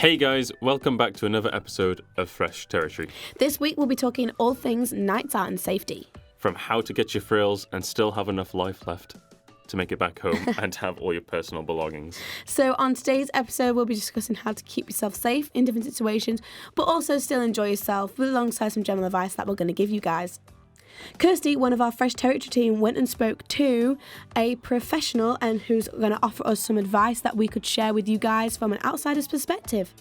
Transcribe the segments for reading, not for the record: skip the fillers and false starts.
Hey guys, welcome back to another episode of Fresh Territory. This week we'll be talking all things nights out and safety. From how to get your frills and still have enough life left to make it back home and have all your personal belongings. So on today's episode we'll be discussing how to keep yourself safe in different situations, but also still enjoy yourself alongside some general advice that we're going to give you guys. Kirsty, one of our Fresh Territory team, went and spoke to a professional and who's going to offer us some advice that we could share with you guys from an outsider's perspective.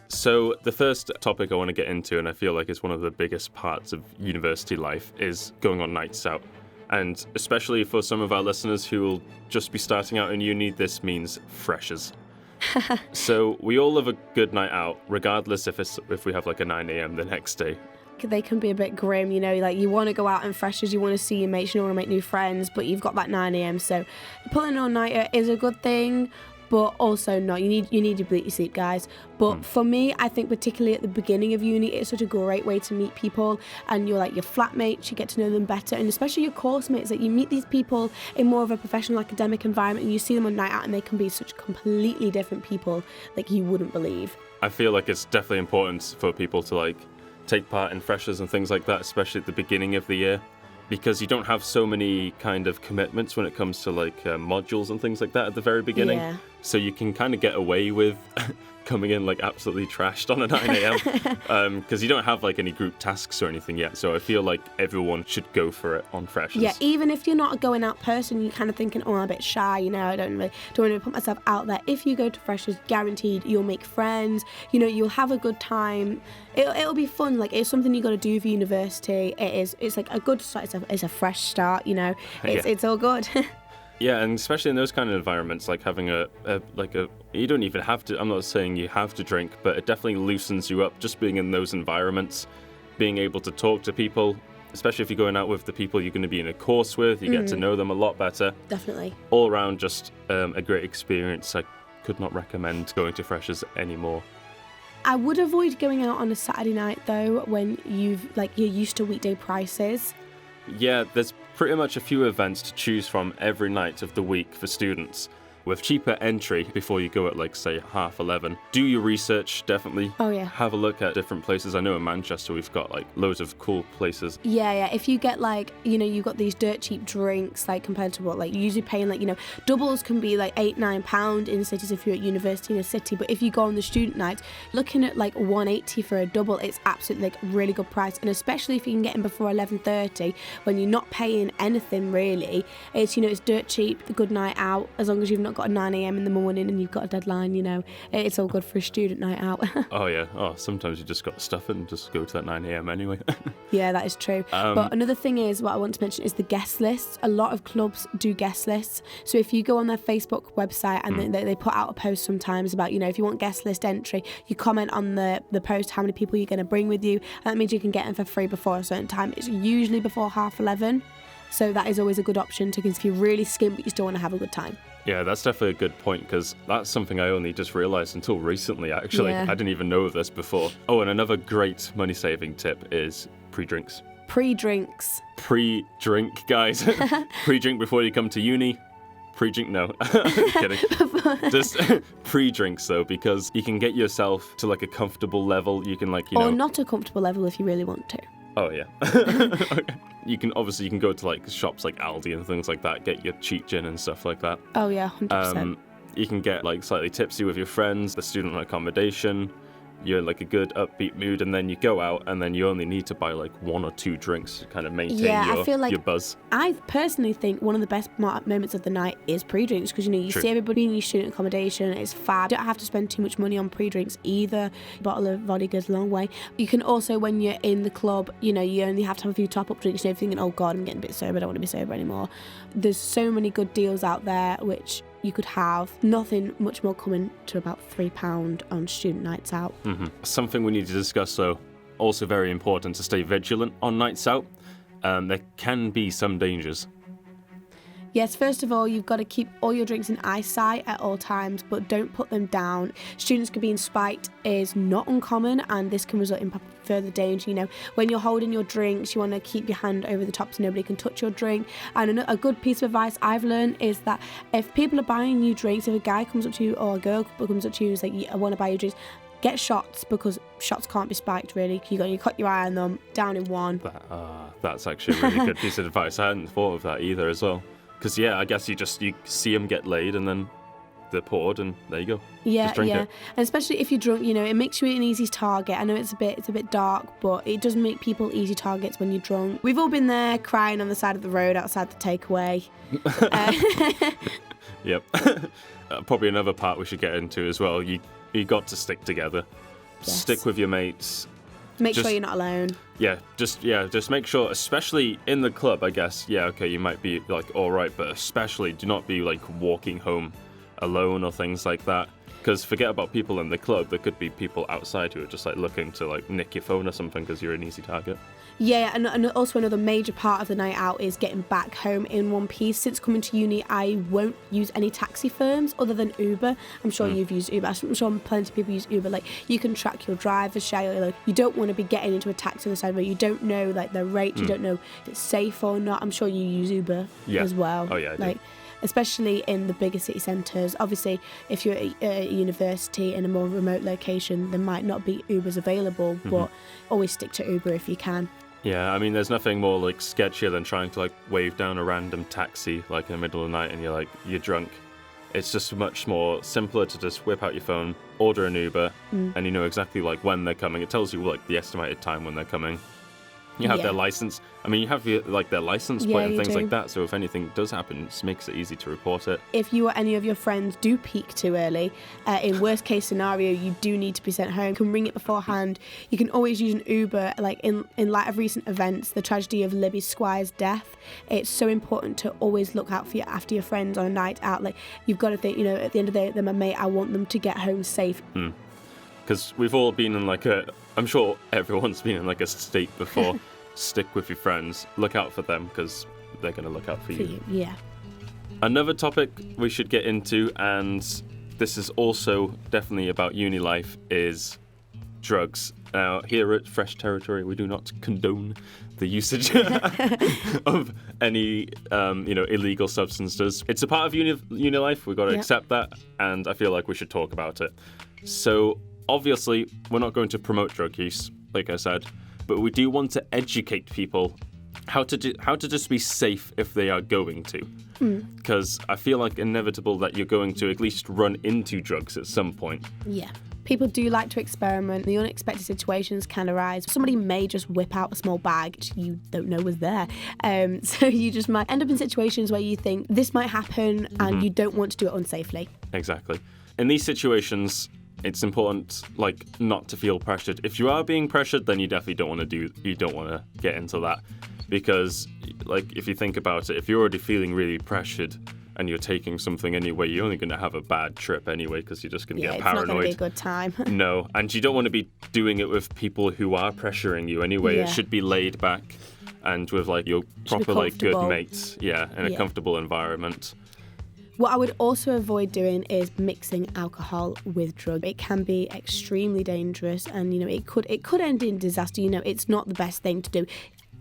So the first topic I want to get into, and I feel like it's one of the biggest parts of university life, is going on nights out. And especially for some of our listeners who will just be starting out in uni, this means freshers. So we all love a good night out, regardless if we have like a 9 a.m. the next day. They can be a bit grim, you know, like you want to go out and freshers, you want to see your mates, you want to make new friends, but you've got that 9 a.m. So pulling an all-nighter is a good thing, but also not. You need your bleak sleep, guys. But for me, I think particularly at the beginning of uni, it's such a great way to meet people, and you're like your flatmates, you get to know them better, and especially your course mates, that you meet these people in more of a professional academic environment, and you see them on night out, and they can be such completely different people, like you wouldn't believe. I feel like it's definitely important for people to like take part in freshers and things like that, especially at the beginning of the year, because you don't have so many kind of commitments when it comes to like modules and things like that at the very beginning. Yeah. So you can kind of get away with coming in like absolutely trashed on a 9 a.m. Because you don't have like any group tasks or anything yet. So I feel like everyone should go for it on freshers. Yeah, even if you're not a going out person, you're kind of thinking, oh, I'm a bit shy, you know, I don't want to put myself out there. If you go to freshers, guaranteed you'll make friends, you know, you'll have a good time. It'll be fun. Like, it's something you got to do for university. It's like a good start. It's a fresh start, you know. It's all good. Yeah, and especially in those kind of environments, like having you don't even have to, I'm not saying you have to drink, but it definitely loosens you up just being in those environments, being able to talk to people, especially if you're going out with the people you're going to be in a course with, you get to know them a lot better. Definitely. All around, just a great experience. I could not recommend going to freshers anymore. I would avoid going out on a Saturday night, though, when you're used to weekday prices. Yeah, there's pretty much a few events to choose from every night of the week for students, with cheaper entry before you go at like say 11:30. Do your research, definitely. Oh yeah. Have a look at different places. I know in Manchester we've got like loads of cool places. Yeah. If you get like, you know, you've got these dirt cheap drinks, like compared to what like you're usually paying, like, you know, doubles can be like £8-9 in cities if you're at university in a city. But if you go on the student night, looking at like £180 for a double, it's absolutely like really good price. And especially if you can get in before 11:30 when you're not paying anything really, it's, you know, it's dirt cheap, a good night out, as long as you've not got a 9 a.m. in the morning and you've got a deadline, you know, it's all good for a student night out. Oh yeah. Oh, sometimes you just got to stuff it and just go to that 9 a.m. anyway. Yeah, that is true. But another thing is, what I want to mention is the guest lists. A lot of clubs do guest lists. So if you go on their Facebook website and they put out a post sometimes about, you know, if you want guest list entry, you comment on the post how many people you're going to bring with you. And that means you can get them for free before a certain time. It's usually before 11:30. So that is always a good option to, because if you're really skint but you still want to have a good time. Yeah, that's definitely a good point, because that's something I only just realised until recently, actually. Yeah. I didn't even know of this before. Oh, and another great money-saving tip is pre-drinks. Pre-drinks. Pre-drink, guys. Pre-drink before you come to uni. Pre-drink, no. Kidding. Just pre-drinks, though, because you can get yourself to, like, a comfortable level. You can, like, you know... Or not a comfortable level if you really want to. Oh, yeah. Okay. You can go to, like, shops like Aldi and things like that, get your cheap gin and stuff like that. Oh, yeah, 100%. You can get, like, slightly tipsy with your friends, the student accommodation. You're in, like, a good upbeat mood, and then you go out, and then you only need to buy, like, 1 or 2 drinks to kind of maintain your buzz. I personally think one of the best moments of the night is pre-drinks, because, you know, you see everybody in your student accommodation, it's fab. You don't have to spend too much money on pre-drinks either. A bottle of vodka goes a long way. You can also, when you're in the club, you know, you only have to have a few top-up drinks, and you're thinking, oh, God, I'm getting a bit sober, I don't want to be sober anymore. There's so many good deals out there, which... you could have nothing much more coming to about £3 on student nights out. Something we need to discuss, though, also very important to stay vigilant on nights out. There can be some dangers. Yes, first of all, you've got to keep all your drinks in eyesight at all times, but don't put them down. Students being spiked is not uncommon, and this can result in further danger. You know, when you're holding your drinks, you want to keep your hand over the top so nobody can touch your drink. And a good piece of advice I've learned is that if people are buying you drinks, if a guy comes up to you or a girl comes up to you and is like, I want to buy you drinks, get shots, because shots can't be spiked, really. You cut your eye on them, down in one. That's actually a really good piece of advice. I hadn't thought of that either as well. Because, I guess you see them get laid and then they're poured and there you go. Yeah, just drink yeah. it. And especially if you're drunk, it makes you an easy target. I know it's a bit dark, but it does make people easy targets when you're drunk. We've all been there crying on the side of the road outside the takeaway. Yep. Probably another part we should get into as well. You got to stick together. Yes. Stick with your mates. Make sure you're not alone. Just make sure, especially in the club, I guess. Yeah, okay, you might be like all right, but especially do not be like walking home alone or things like that. Because forget about people in the club. There could be people outside who are just like looking to like nick your phone or something because you're an easy target. Yeah, and also another major part of the night out is getting back home in one piece. Since coming to uni, I won't use any taxi firms other than Uber. I'm sure you've used Uber. I'm sure plenty of people use Uber. Like, you can track your drivers, share. Like, you don't want to be getting into a taxi on the side of the road. You don't know like their rates. You don't know if it's safe or not. I'm sure you use Uber as well. Oh yeah, I do. Especially in the bigger city centres. Obviously, if you're at a university in a more remote location, there might not be Ubers available, but always stick to Uber if you can. Yeah, I mean, there's nothing more like sketchier than trying to like wave down a random taxi like in the middle of the night and you're drunk. It's just much more simpler to just whip out your phone, order an Uber, and you know exactly like when they're coming. It tells you like the estimated time when they're coming. You have their license. I mean, you have their license plate and things like that. So if anything does happen, it just makes it easy to report it. If you or any of your friends do peak too early, in worst case scenario, you do need to be sent home. You can ring it beforehand. You can always use an Uber. Like in light of recent events, the tragedy of Libby Squire's death, it's so important to always look out after your friends on a night out. Like, you've got to think, at the end of the day, they're my mate. I want them to get home safe. Because we've all been in I'm sure everyone's been in like a state before. Stick with your friends. Look out for them because they're going to look out for you. Yeah. Another topic we should get into, and this is also definitely about uni life, is drugs. Now, here at Fresh Territory, we do not condone the usage of any, illegal substances. It's a part of uni life. We've got to accept that, and I feel like we should talk about it. So, obviously, we're not going to promote drug use, like I said, but we do want to educate people how to just be safe if they are going to. Because I feel like inevitable that you're going to at least run into drugs at some point. Yeah. People do like to experiment. The unexpected situations can arise. Somebody may just whip out a small bag which you don't know was there. So you just might end up in situations where you think this might happen and you don't want to do it unsafely. Exactly. In these situations, it's important, not to feel pressured. If you are being pressured, then you definitely don't want to get into that. Because, if you think about it, if you're already feeling really pressured and you're taking something anyway, you're only going to have a bad trip anyway because you're just going to get paranoid. It's not going to be a good time. No, and you don't want to be doing it with people who are pressuring you anyway. Yeah. It should be laid back and with, your proper, good mates. Yeah, in a comfortable environment. What I would also avoid doing is mixing alcohol with drugs. It can be extremely dangerous, and it could end in disaster. It's not the best thing to do.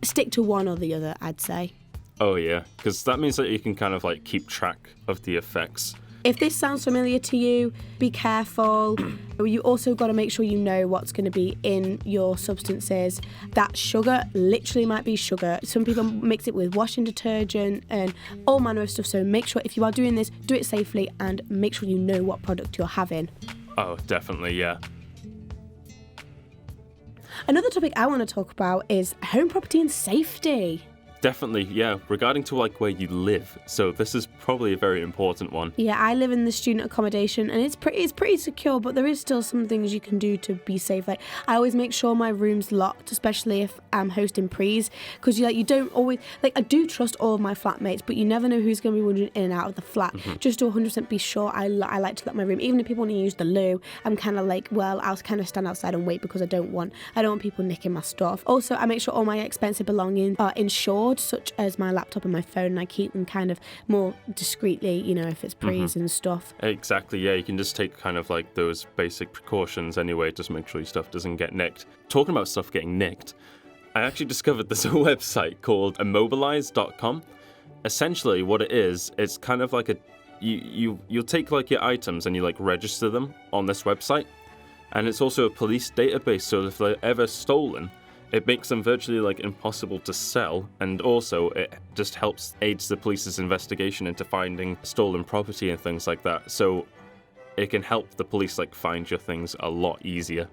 Stick to one or the other, I'd say. Oh yeah, because that means that you can kind of keep track of the effects. If this sounds familiar to you, be careful. You also got to make sure you know what's going to be in your substances. That sugar literally might be sugar. Some people mix it with washing detergent and all manner of stuff. So make sure if you are doing this, do it safely and make sure you know what product you're having. Oh, definitely, yeah. Another topic I want to talk about is home property and safety. Definitely, yeah, regarding to where you live. So this is probably a very important one. Yeah, I live in the student accommodation and it's pretty secure, but there is still some things you can do to be safe. I always make sure my room's locked, especially if I'm hosting prees, because you don't always I do trust all of my flatmates, but you never know who's going to be wandering in and out of the flat. Just to 100% be sure, I like to lock my room. Even if people want to use the loo, I'm kind of I'll kind of stand outside and wait because I don't want people nicking my stuff. Also, I make sure all my expensive belongings are insured. secured, such as my laptop and my phone, and I keep them kind of more discreetly, if it's pre's and stuff. Exactly, yeah. You can just take kind of like those basic precautions anyway, just make sure your stuff doesn't get nicked. Talking about stuff getting nicked, I actually discovered this website called immobilize.com. Essentially, what it is, it's kind of like you'll take like your items and you like register them on this website, and it's also a police database. So if they're ever stolen, it makes them virtually like impossible to sell, and also it just aids the police's investigation into finding stolen property and things like that. So it can help the police like find your things a lot easier.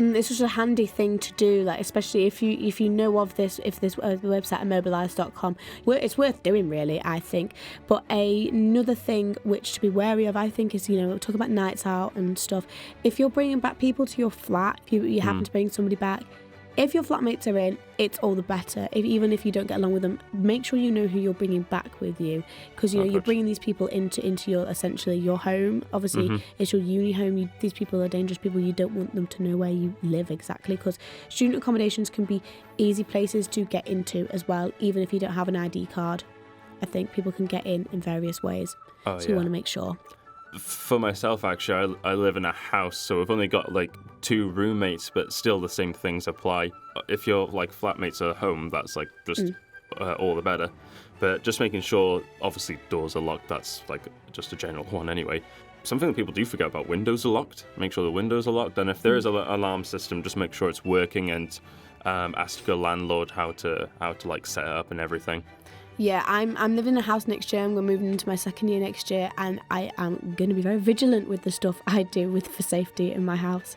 It's just a handy thing to do, like especially if you know of this, the website immobilize.com, it's worth doing, really, I think. But another thing which to be wary of, I think, is talk about nights out and stuff. If you're bringing back people to your flat, if you happen to bring somebody back, if your flatmates are in, it's all the better. Even if you don't get along with them, make sure you know who you're bringing back with you, because you're bringing these people into your essentially your home. Obviously, it's your uni home. These people are dangerous people. You don't want them to know where you live exactly, because student accommodations can be easy places to get into as well, even if you don't have an ID card. I think people can get in various ways, you want to make sure. For myself, actually, I live in a house, so I've only got like 2 roommates, but still the same things apply. If your like flatmates are home, that's like just all the better. But just making sure, obviously, doors are locked. That's like just a general one anyway. Something that people do forget about: windows are locked. Make sure the windows are locked, and if there is an alarm system, just make sure it's working, and ask your landlord how to like set it up and everything. Yeah, I'm living in a house next year. I'm moving into my second year next year, and I am going to be very vigilant with the stuff I do for safety in my house.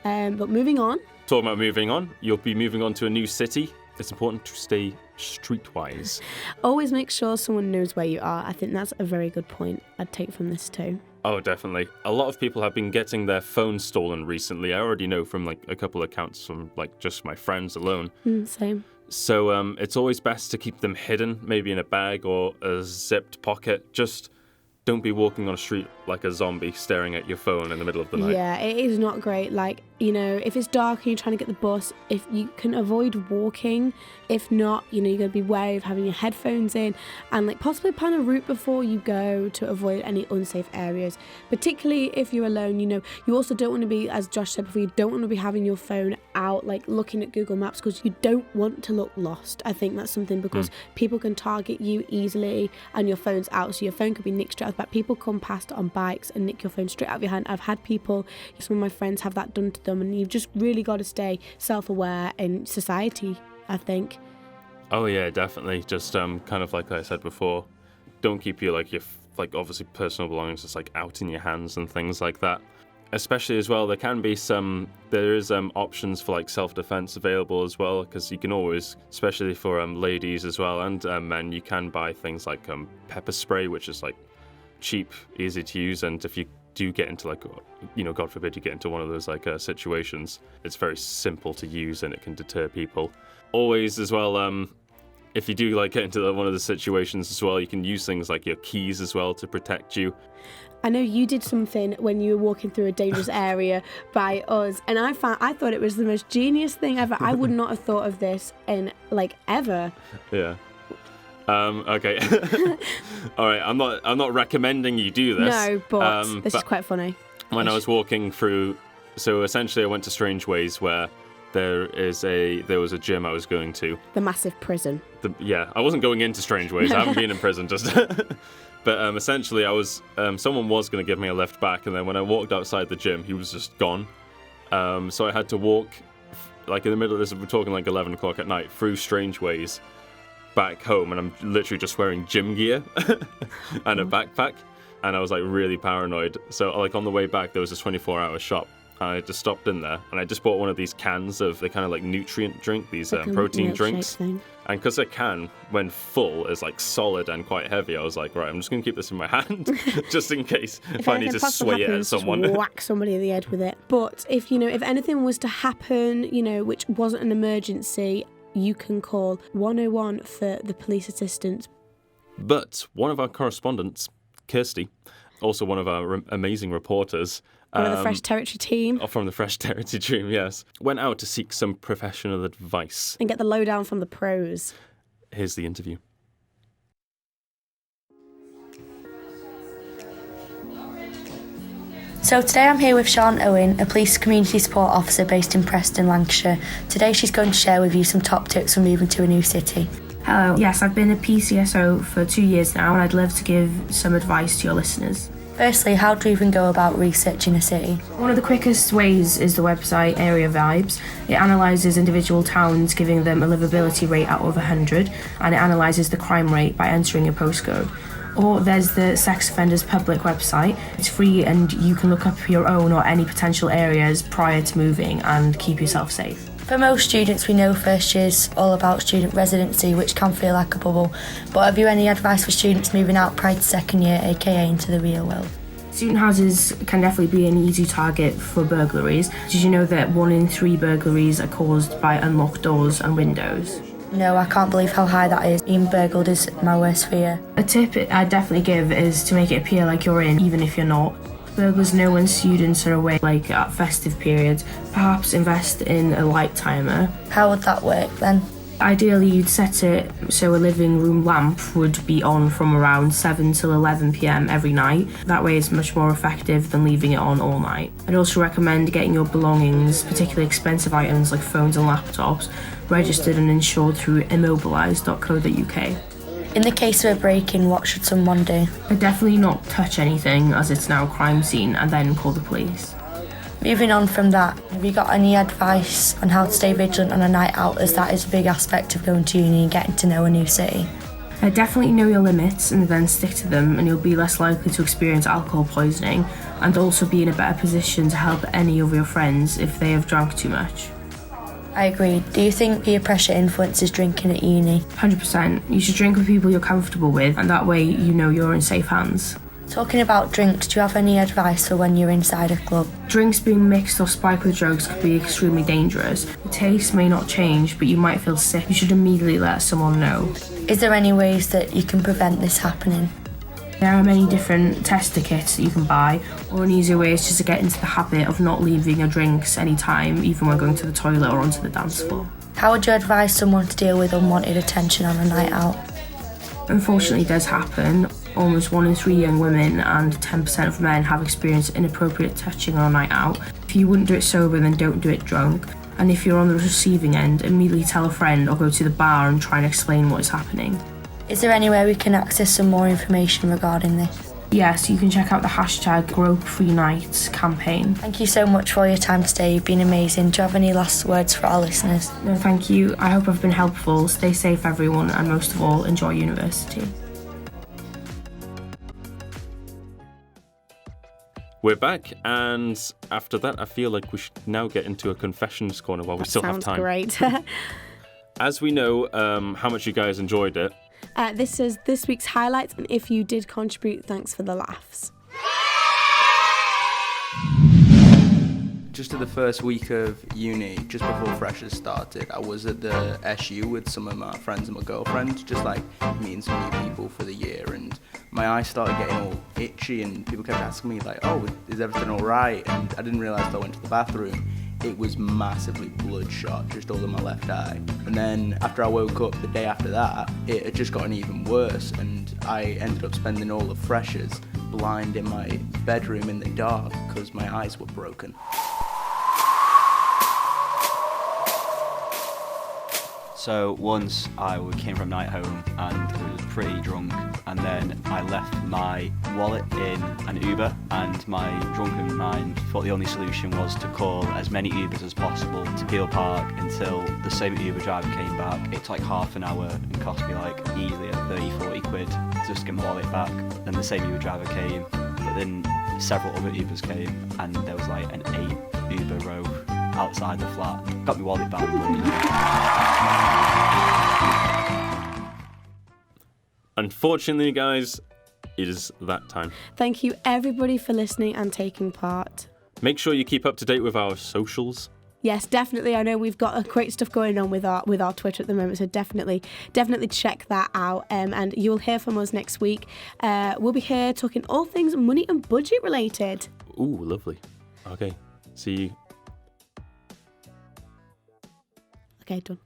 But moving on. Talking about moving on, you'll be moving on to a new city. It's important to stay streetwise. Always make sure someone knows where you are. I think that's a very good point I'd take from this too. Oh, definitely. A lot of people have been getting their phones stolen recently. I already know from like a couple of accounts from like just my friends alone. Same. So it's always best to keep them hidden, maybe in a bag or a zipped pocket. Just don't be walking on a street like a zombie staring at your phone in the middle of the night. Yeah, it is not great. Like, if it's dark and you're trying to get the bus, if you can avoid walking, if not, you're going to be wary of having your headphones in, and like possibly plan a route before you go to avoid any unsafe areas, particularly if you're alone. You also don't want to be, as Josh said before, you don't want to be having your phone out like looking at Google Maps, because you don't want to look lost. I think that's something, because people can target you easily and your phone's out, so your phone could be nicked straight out of the back. People come past on bikes and nick your phone straight out of your hand. I've had some of my friends have that done to them, and you've just really got to stay self-aware in society, I think. Oh yeah, definitely. Just kind of like I said before, don't keep your obviously personal belongings just like out in your hands and things like that. Especially as well, there is options for like self-defense available as well, because you can always, especially for ladies as well and men, you can buy things like pepper spray, which is like cheap, easy to use, and if you do get into like, God forbid you get into one of those like situations, it's very simple to use and it can deter people. Always as well, if you do like get into one of the situations as well, you can use things like your keys as well to protect you. I know you did something when you were walking through a dangerous area by us, and I thought it was the most genius thing ever. I would not have thought of this in like ever. Yeah. Okay. All right. I'm not recommending you do this. No, but this is quite funny. When I was walking through, so essentially I went to Strange Ways, where there was a gym I was going to. The massive prison. I wasn't going into Strange Ways. I haven't been in prison, just. But essentially, someone was going to give me a lift back, and then when I walked outside the gym, he was just gone. So I had to walk, like in the middle of this, we're talking like 11 o'clock at night, through Strange Ways, back home, and I'm literally just wearing gym gear and a backpack, and I was like really paranoid. So like on the way back, there was a 24-hour shop. I just stopped in there, and I just bought one of these cans of the kind of like nutrient drink, these protein drinks. Thing. And because a can, when full, is like solid and quite heavy, I was like, right, I'm just going to keep this in my hand just in case if I need to sway it at someone. Just whack somebody in the head with it. But if anything was to happen, which wasn't an emergency, you can call 101 for the police assistance. But one of our correspondents, Kirsty, also one of our amazing reporters, one of the Fresh Territory team. From the Fresh Territory team, yes. Went out to seek some professional advice. And get the lowdown from the pros. Here's the interview. So today I'm here with Sean Owen, a police community support officer based in Preston, Lancashire. Today she's going to share with you some top tips for moving to a new city. Hello, yes, I've been a PCSO for 2 years now, and I'd love to give some advice to your listeners. Firstly, how do you even go about researching a city? One of the quickest ways is the website Area Vibes. It analyses individual towns, giving them a livability rate out of 100, and it analyses the crime rate by entering a postcode. Or there's the Sex Offenders Public website. It's free and you can look up your own or any potential areas prior to moving and keep yourself safe. For most students, we know first year's all about student residency, which can feel like a bubble. But have you any advice for students moving out prior to second year, aka into the real world? Student houses can definitely be an easy target for burglaries. Did you know that 1 in 3 burglaries are caused by unlocked doors and windows? No, I can't believe how high that is. Being burgled is my worst fear. A tip I'd definitely give is to make it appear like you're in, even if you're not. Burglars know when students are away, like at festive periods. Perhaps invest in a light timer. How would that work then? Ideally, you'd set it so a living room lamp would be on from around 7 till 11 p.m. every night. That way it's much more effective than leaving it on all night. I'd also recommend getting your belongings, particularly expensive items like phones and laptops, registered and insured through immobilise.co.uk. In the case of a break-in, what should someone do? I'd definitely not touch anything, as it's now a crime scene, and then call the police. Moving on from that, have you got any advice on how to stay vigilant on a night out, as that is a big aspect of going to uni and getting to know a new city? Definitely know your limits and then stick to them, and you'll be less likely to experience alcohol poisoning and also be in a better position to help any of your friends if they have drunk too much. I agree. Do you think peer pressure influences drinking at uni? 100%. You should drink with people you're comfortable with, and that way you know you're in safe hands. Talking about drinks, do you have any advice for when you're inside a club? Drinks being mixed or spiked with drugs could be extremely dangerous. The taste may not change, but you might feel sick. You should immediately let someone know. Is there any ways that you can prevent this happening? There are many different tester kits that you can buy, or an easier way is just to get into the habit of not leaving your drinks anytime, even when going to the toilet or onto the dance floor. How would you advise someone to deal with unwanted attention on a night out? Unfortunately, it does happen. Almost 1 in 3 young women and 10% of men have experienced inappropriate touching on a night out. If you wouldn't do it sober, then don't do it drunk. And if you're on the receiving end, immediately tell a friend or go to the bar and try and explain what is happening. Is there anywhere we can access some more information regarding this? Yes, you can check out the hashtag #GropeFreeNights campaign. Thank you so much for your time today. You've been amazing. Do you have any last words for our listeners? No, thank you. I hope I've been helpful. Stay safe, everyone, and most of all, enjoy university. We're back, and after that, I feel like we should now get into a confessions corner while we still have time. Sounds great. As we know how much you guys enjoyed it. This is this week's highlights, and if you did contribute, thanks for the laughs. Just at the first week of uni, just before freshers started, I was at the SU with some of my friends and my girlfriend, just like meeting some new people for the year, and my eyes started getting all itchy and people kept asking me like, oh, is everything all right? And I didn't realise till I went to the bathroom, it was massively bloodshot just over my left eye. And then after I woke up the day after that, it had just gotten even worse, and I ended up spending all of freshers blind in my bedroom in the dark because my eyes were broken. So once I came from night home and I was pretty drunk, and then I left my wallet in an Uber, and my drunken mind thought the only solution was to call as many Ubers as possible to Peel Park until the same Uber driver came back. It took like half an hour and cost me like easily 30-40 quid just to get my wallet back. Then the same Uber driver came, but then several other Ubers came, and there was like an 8 Uber row outside the flat. Got my wallet back. Unfortunately, guys, it is that time. Thank you, everybody, for listening and taking part. Make sure you keep up to date with our socials. Yes, definitely. I know we've got great stuff going on with our Twitter at the moment, so definitely check that out. And you'll hear from us next week. We'll be here talking all things money and budget related. Ooh, lovely. Okay, see you. Okay, done.